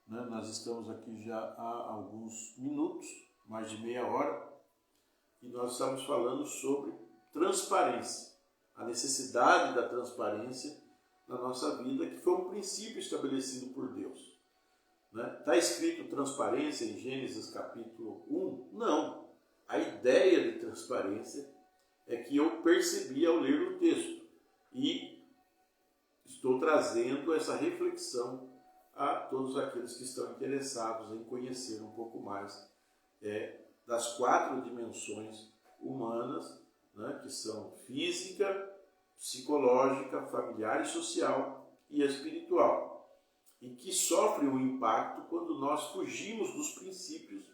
Speaker 1: né? Nós estamos aqui já há alguns minutos, mais de meia hora, e nós estamos falando sobre transparência, a necessidade da transparência na nossa vida, que foi um princípio estabelecido por Deus. Está escrito transparência em Gênesis capítulo 1? Não. A ideia de transparência é que eu percebi ao ler o texto e estou trazendo essa reflexão a todos aqueles que estão interessados em conhecer um pouco mais das 4 dimensões humanas, né, que são física, psicológica, familiar e social e espiritual, e que sofrem um impacto quando nós fugimos dos princípios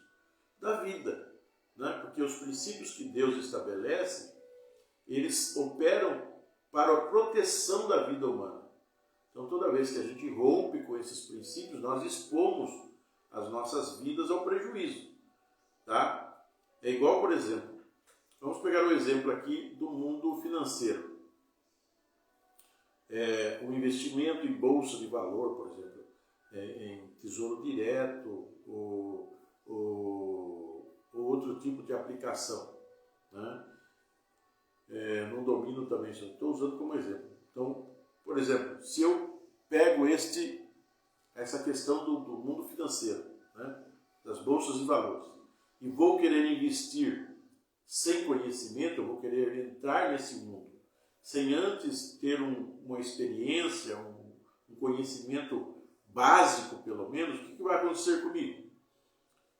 Speaker 1: da vida, né? Porque os princípios que Deus estabelece, eles operam para a proteção da vida humana. Então, toda vez que a gente rompe com esses princípios, nós expomos as nossas vidas ao prejuízo, tá? É igual, por exemplo, vamos pegar o exemplo aqui do mundo financeiro. O investimento em bolsa de valor, por exemplo, em tesouro direto ou outro tipo de aplicação, né? Não domino também, só estou usando como exemplo. Então, por exemplo, se eu pego essa questão do mundo financeiro, né, das bolsas de valores, e vou querer investir sem conhecimento, eu vou querer entrar nesse mundo, sem antes ter uma experiência, um conhecimento básico, pelo menos, o que vai acontecer comigo?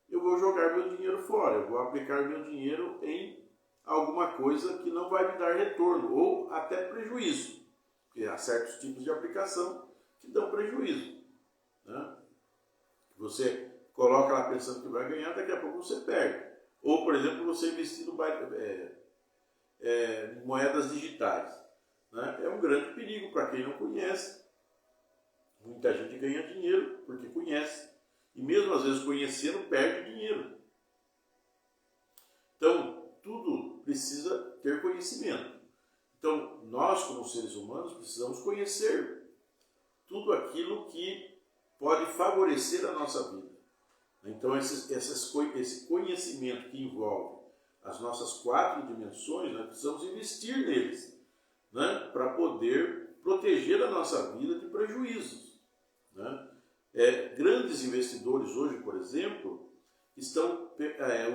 Speaker 1: Eu vou jogar meu dinheiro fora, eu vou aplicar meu dinheiro em alguma coisa que não vai me dar retorno, ou até prejuízo, porque há certos tipos de aplicação que dão prejuízo, né? Você coloca lá pensando que vai ganhar, daqui a pouco você perde. Ou, por exemplo, você investir em moedas digitais, né? É um grande perigo para quem não conhece. Muita gente ganha dinheiro porque conhece. E mesmo às vezes conhecendo, perde dinheiro. Então, tudo precisa ter conhecimento. Então, nós como seres humanos precisamos conhecer tudo aquilo que pode favorecer a nossa vida. Então, esse conhecimento que envolve as nossas 4 dimensões, nós precisamos investir neles, né, para poder proteger a nossa vida de prejuízos, né? Grandes investidores hoje, por exemplo, estão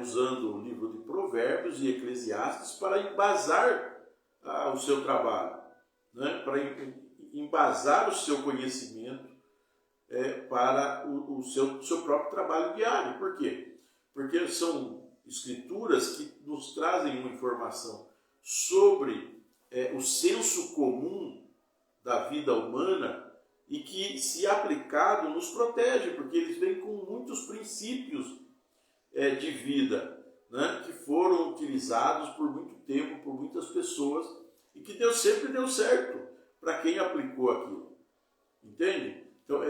Speaker 1: usando o livro de Provérbios e Eclesiastes para embasar o seu trabalho, né, para embasar o seu conhecimento para o seu próprio trabalho diário. Por quê? Porque são escrituras que nos trazem uma informação sobre o senso comum da vida humana e que, se aplicado, nos protege, porque eles vêm com muitos princípios de vida, né, que foram utilizados por muito tempo, por muitas pessoas, e que sempre deu certo para quem aplicou aquilo. Entende? Então,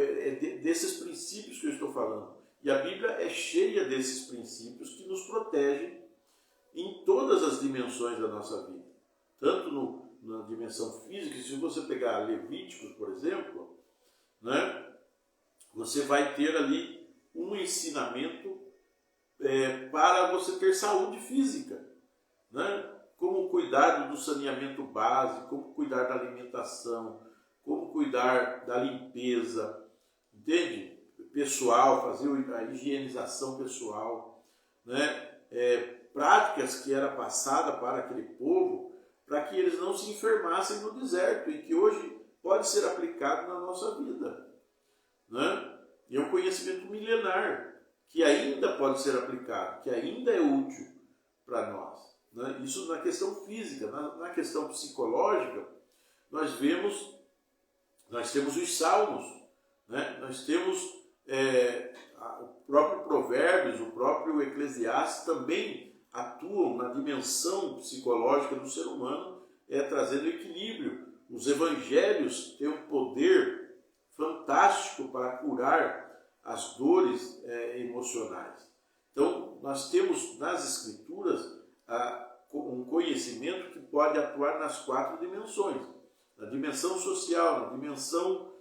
Speaker 1: desses princípios que eu estou falando. E a Bíblia é cheia desses princípios que nos protegem em todas as dimensões da nossa vida. Tanto na dimensão física, se você pegar Levíticos, por exemplo, né, você vai ter ali um ensinamento para você ter saúde física, né? Como cuidar do saneamento básico, como cuidar da alimentação, como cuidar da limpeza, entende? Pessoal, fazer a higienização pessoal, né? Práticas que era passada para aquele povo, para que eles não se enfermassem no deserto e que hoje pode ser aplicado na nossa vida, né? E é um conhecimento milenar que ainda pode ser aplicado, que ainda é útil para nós, né? Isso na questão física. Na questão psicológica, nós temos os salmos, né? Nós temos o próprio Provérbios, o próprio Eclesiastes também atuam na dimensão psicológica do ser humano, trazendo equilíbrio. Os evangelhos têm um poder fantástico para curar as dores emocionais. Então, nós temos nas Escrituras um conhecimento que pode atuar nas 4 dimensões. Na dimensão social, na dimensão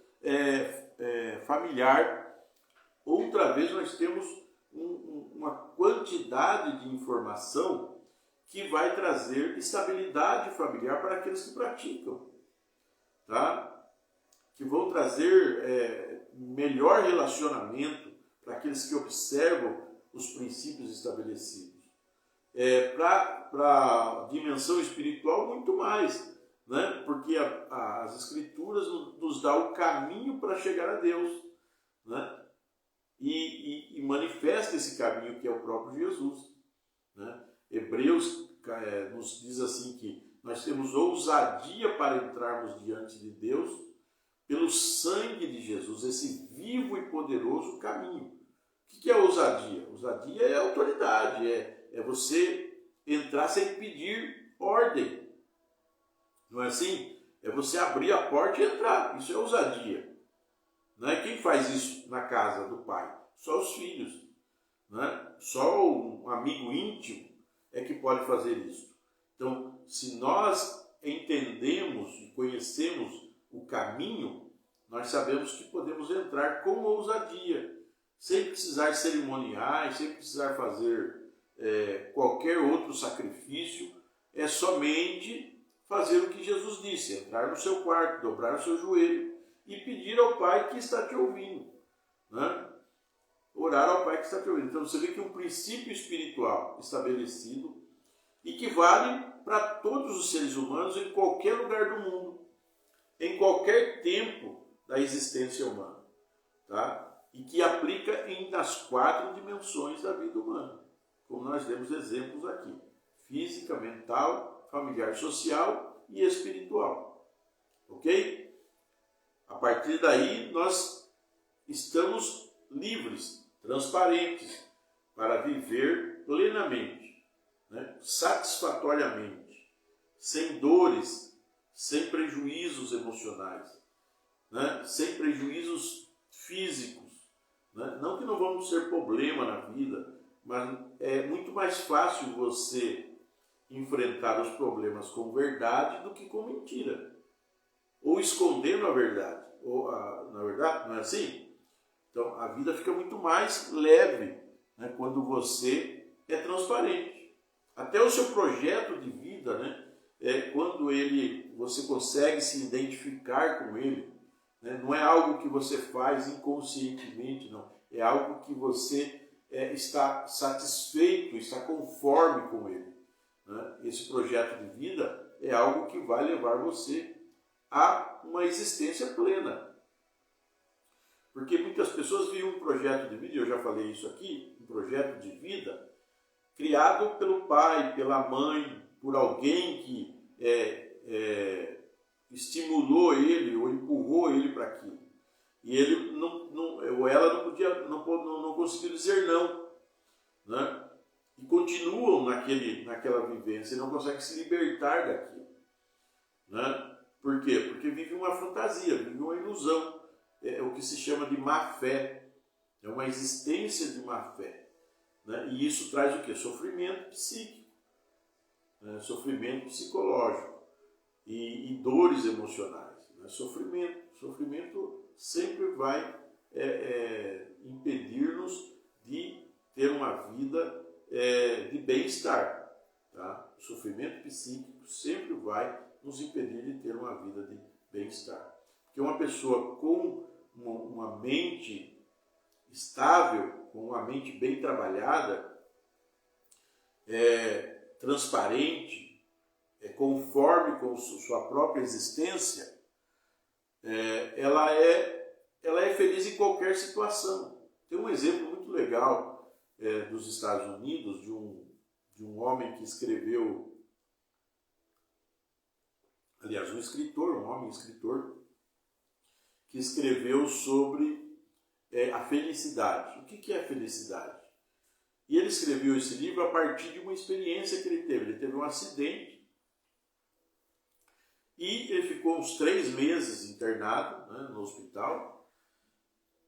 Speaker 1: familiar. Outra vez, nós temos uma quantidade de informação que vai trazer estabilidade familiar para aqueles que praticam, tá? Que vão trazer melhor relacionamento para aqueles que observam os princípios estabelecidos. Para a dimensão espiritual, muito mais, né? Porque as Escrituras nos dão o caminho para chegar a Deus, né? E manifesta esse caminho que é o próprio Jesus, né? Hebreus nos diz assim que nós temos ousadia para entrarmos diante de Deus pelo sangue de Jesus, esse vivo e poderoso caminho. O que é ousadia? Ousadia é autoridade, é você entrar sem pedir ordem. Não é assim? É você abrir a porta e entrar. Isso é ousadia. Não é? Quem faz isso na casa do pai? Só os filhos. Né? Só um amigo íntimo é que pode fazer isso. Então, se nós entendemos e conhecemos o caminho, nós sabemos que podemos entrar com ousadia, sem precisar cerimoniais, sem precisar fazer qualquer outro sacrifício. É somente fazer o que Jesus disse: entrar no seu quarto, dobrar o seu joelho e pedir ao Pai que está te ouvindo, né? Orar ao Pai que está te ouvindo. Então você vê que um princípio espiritual estabelecido e que vale para todos os seres humanos em qualquer lugar do mundo, em qualquer tempo da existência humana, tá? E que aplica nas 4 dimensões da vida humana, como nós demos exemplos aqui: física, mental, familiar, social e espiritual. Ok? A partir daí, nós estamos livres, transparentes, para viver plenamente, né? Satisfatoriamente, sem dores, sem prejuízos emocionais, né? Sem prejuízos físicos. Né? Não que não vamos ter problema na vida, mas é muito mais fácil você enfrentar os problemas com verdade do que com mentira, ou escondendo a verdade. Na verdade, não é assim? Então, a vida fica muito mais leve, né, quando você é transparente. Até o seu projeto de vida, né, quando você consegue se identificar com ele, né, não é algo que você faz inconscientemente, não. É algo que você está satisfeito, está conforme com ele. Né? Esse projeto de vida é algo que vai levar você a uma existência plena. Porque muitas pessoas vivem um projeto de vida, eu já falei isso aqui, um projeto de vida criado pelo pai, pela mãe, por alguém que estimulou ele ou empurrou ele para aquilo. E ele ou ela não conseguiu dizer não, né? E continuam naquela vivência e não conseguem se libertar daquilo, né? Por quê? Porque vive uma fantasia, vive uma ilusão, é o que se chama de má fé, é uma existência de má fé, né? E isso traz o quê? Sofrimento psíquico, né? Sofrimento psicológico e dores emocionais, né? Sofrimento sempre vai impedir-nos de ter uma vida de bem-estar. Tá? O sofrimento psíquico sempre vai nos impedir de ter uma vida de bem-estar. Porque uma pessoa com uma mente estável, com uma mente bem trabalhada, transparente, conforme com sua própria existência, ela é feliz em qualquer situação. Tem um exemplo muito legal dos Estados Unidos, de um homem que escreveu, aliás, um homem escritor, que escreveu sobre a felicidade. O que é felicidade? E ele escreveu esse livro a partir de uma experiência que ele teve. Ele teve um acidente e ele ficou uns 3 meses internado, né, no hospital,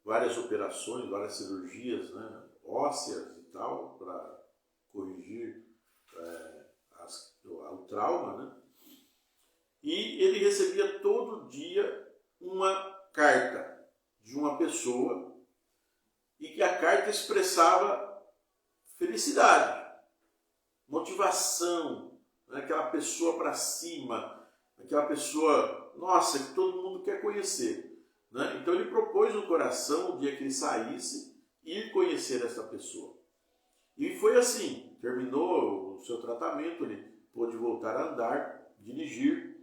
Speaker 1: várias operações, várias cirurgias, né, ósseas e tal, para corrigir o trauma, né? E ele recebia todo dia uma carta de uma pessoa e que a carta expressava felicidade, motivação, né? Aquela pessoa para cima, aquela pessoa, nossa, que todo mundo quer conhecer, né? Então ele propôs no coração, o dia que ele saísse, ir conhecer essa pessoa. E foi assim, terminou o seu tratamento, ele pôde voltar a andar, dirigir,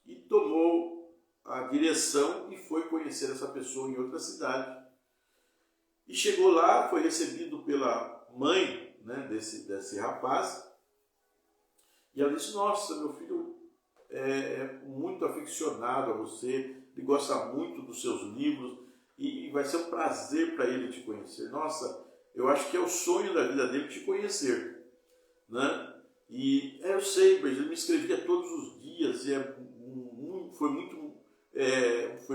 Speaker 1: e tomou a direção e foi conhecer essa pessoa em outra cidade. E chegou lá, foi recebido pela mãe, né, desse rapaz, e ela disse: nossa, meu filho é muito aficionado a você, ele gosta muito dos seus livros e vai ser um prazer para ele te conhecer. Nossa, eu acho que é o sonho da vida dele te conhecer, né? E eu sei, mas ele me escrevia todos os dias e foi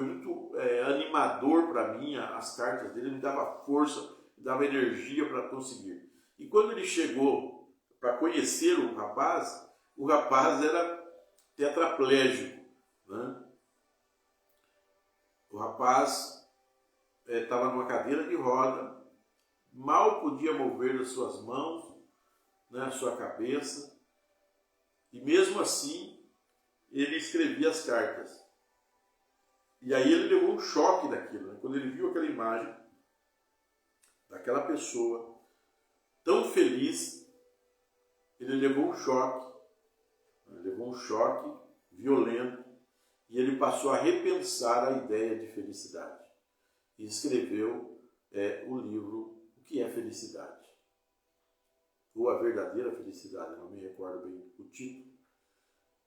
Speaker 1: muito animador para mim as cartas dele, me dava força, me dava energia para conseguir. E quando ele chegou para conhecer o rapaz era tetraplégico, né? O rapaz estava numa cadeira de roda, mal podia mover as suas mãos, né, a sua cabeça, e mesmo assim ele escrevia as cartas. E aí ele levou um choque daquilo, né? Quando ele viu aquela imagem daquela pessoa tão feliz, ele levou um choque violento, e ele passou a repensar a ideia de felicidade. E escreveu o livro O que é Felicidade? Ou A Verdadeira Felicidade, não me recordo bem o título,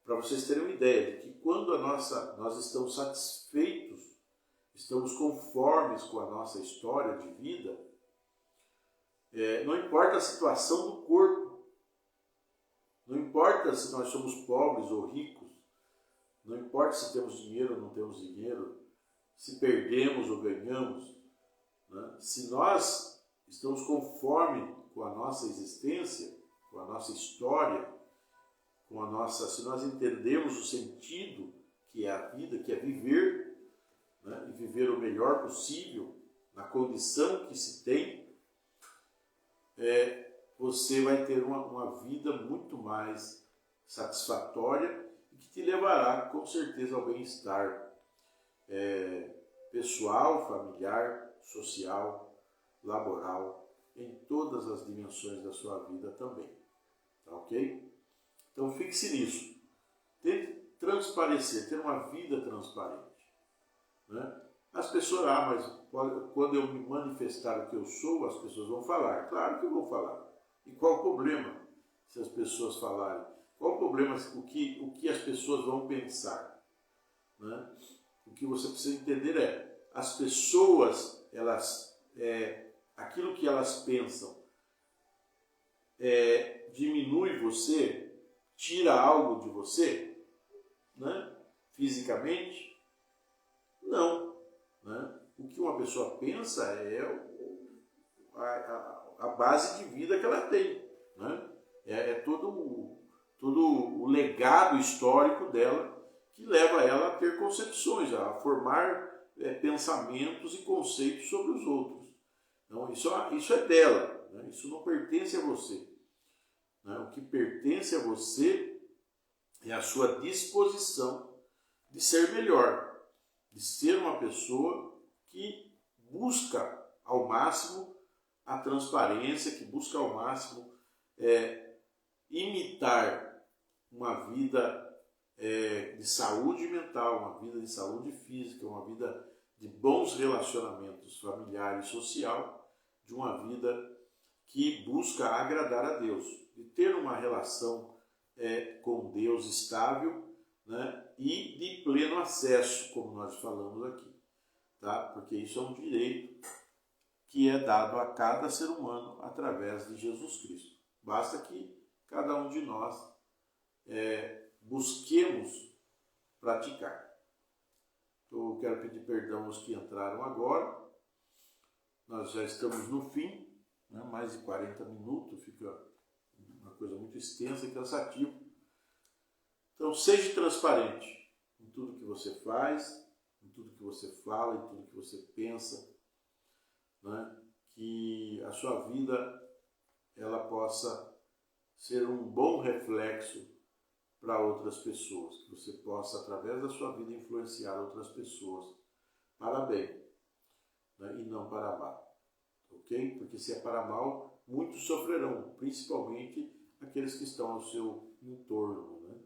Speaker 1: para vocês terem uma ideia de que quando nós estamos satisfeitos, estamos conformes com a nossa história de vida, não importa a situação do corpo, não importa se nós somos pobres ou ricos, não importa se temos dinheiro ou não temos dinheiro, se perdemos ou ganhamos, né? Se nós estamos conforme com a nossa existência, com a nossa história, se nós entendemos o sentido que é a vida, que é viver, né? E viver o melhor possível, na condição que se tem, você vai ter uma vida muito mais satisfatória e que te levará com certeza ao bem-estar pessoal, familiar, social, laboral, em todas as dimensões da sua vida também. Tá ok? Então fixe nisso. Tente transparecer, ter uma vida transparente, né? As pessoas, mas quando eu me manifestar o que eu sou, as pessoas vão falar. Claro que vão falar. E qual o problema se as pessoas falarem? Qual o problema o que as pessoas vão pensar? Né? O que você precisa entender as pessoas, aquilo que elas pensam, diminui você, tira algo de você, né? Fisicamente? Não. Né? O que uma pessoa pensa é a base de vida que ela tem. Né? Todo o legado histórico dela que leva ela a ter concepções, a formar pensamentos e conceitos sobre os outros. Então, isso é dela, né? Isso não pertence a você. Né? O que pertence a você é a sua disposição de ser melhor, de ser uma pessoa que busca ao máximo a transparência, que busca ao máximo imitar uma vida de saúde mental, uma vida de saúde física, uma vida de bons relacionamentos familiar e social, de uma vida que busca agradar a Deus, de ter uma relação com Deus estável, né, e de pleno acesso, como nós falamos aqui, tá? Porque isso é um direito que é dado a cada ser humano através de Jesus Cristo. Basta que cada um de nós busquemos praticar. Eu quero pedir perdão aos que entraram agora. Nós já estamos no fim, né? Mais de 40 minutos, fica uma coisa muito extensa e cansativa. Então, seja transparente em tudo que você faz, em tudo que você fala, em tudo que você pensa, né? Que a sua vida ela possa ser um bom reflexo para outras pessoas, que você possa, através da sua vida, influenciar outras pessoas para bem, né? E não para mal, ok? Porque se é para mal, muitos sofrerão, principalmente aqueles que estão ao seu entorno, né?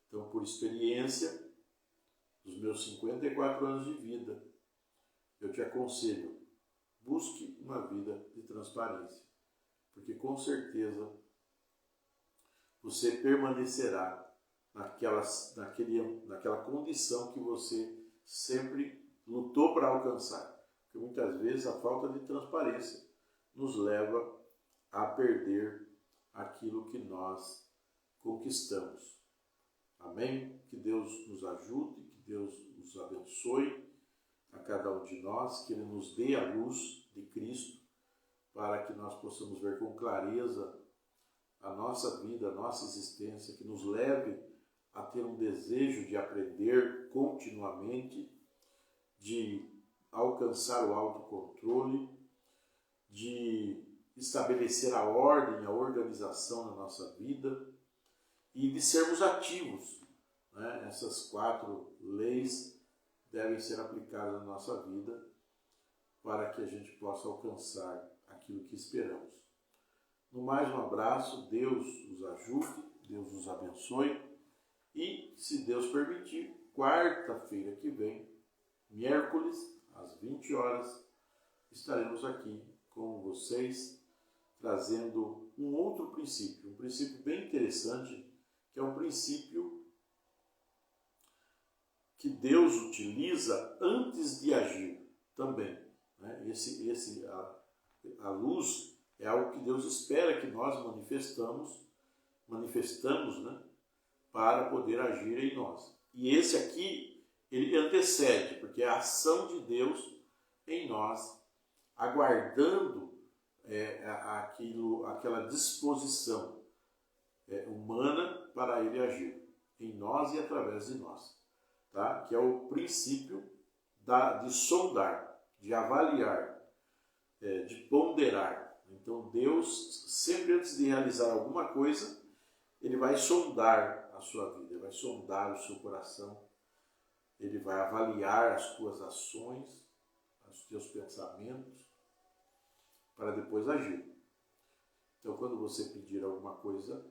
Speaker 1: Então, por experiência, dos meus 54 anos de vida, eu te aconselho, busque uma vida de transparência, porque com certeza você permanecerá naquela condição que você sempre lutou para alcançar. Porque muitas vezes a falta de transparência nos leva a perder aquilo que nós conquistamos. Amém? Que Deus nos ajude, que Deus nos abençoe a cada um de nós, que Ele nos dê a luz de Cristo para que nós possamos ver com clareza a nossa vida, a nossa existência, que nos leve a ter um desejo de aprender continuamente, de alcançar o autocontrole, de estabelecer a ordem, a organização na nossa vida e de sermos ativos, né? Essas 4 leis devem ser aplicadas na nossa vida para que a gente possa alcançar aquilo que esperamos. No mais, um abraço, Deus os ajude, Deus os abençoe e, se Deus permitir, quarta-feira que vem, miércoles, às 20 horas, estaremos aqui com vocês trazendo um outro princípio, um princípio bem interessante, que é um princípio que Deus utiliza antes de agir também. Né? A luz é algo que Deus espera que nós manifestamos, né? Para poder agir em nós. E esse aqui, ele antecede, porque é a ação de Deus em nós, aguardando aquela disposição humana para ele agir em nós e através de nós, tá? Que é o princípio de sondar, de avaliar, de ponderar. Então Deus, sempre antes de realizar alguma coisa, Ele vai sondar a sua vida, Ele vai sondar o seu coração, Ele vai avaliar as tuas ações, os teus pensamentos, para depois agir. Então, quando você pedir alguma coisa,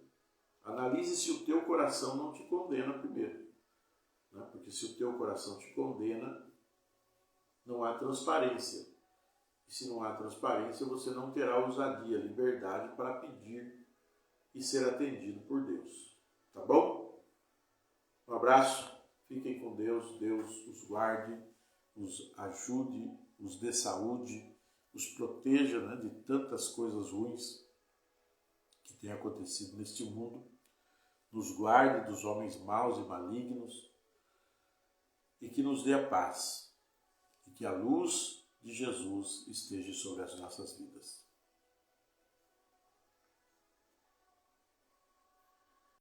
Speaker 1: analise se o teu coração não te condena primeiro. Né? Porque se o teu coração te condena, não há transparência. E se não há transparência, você não terá ousadia, liberdade para pedir e ser atendido por Deus. Tá bom? Um abraço, fiquem com Deus, Deus os guarde, os ajude, os dê saúde, os proteja, né, de tantas coisas ruins que têm acontecido neste mundo, nos guarde dos homens maus e malignos e que nos dê a paz e que a luz de Jesus esteja sobre as nossas vidas.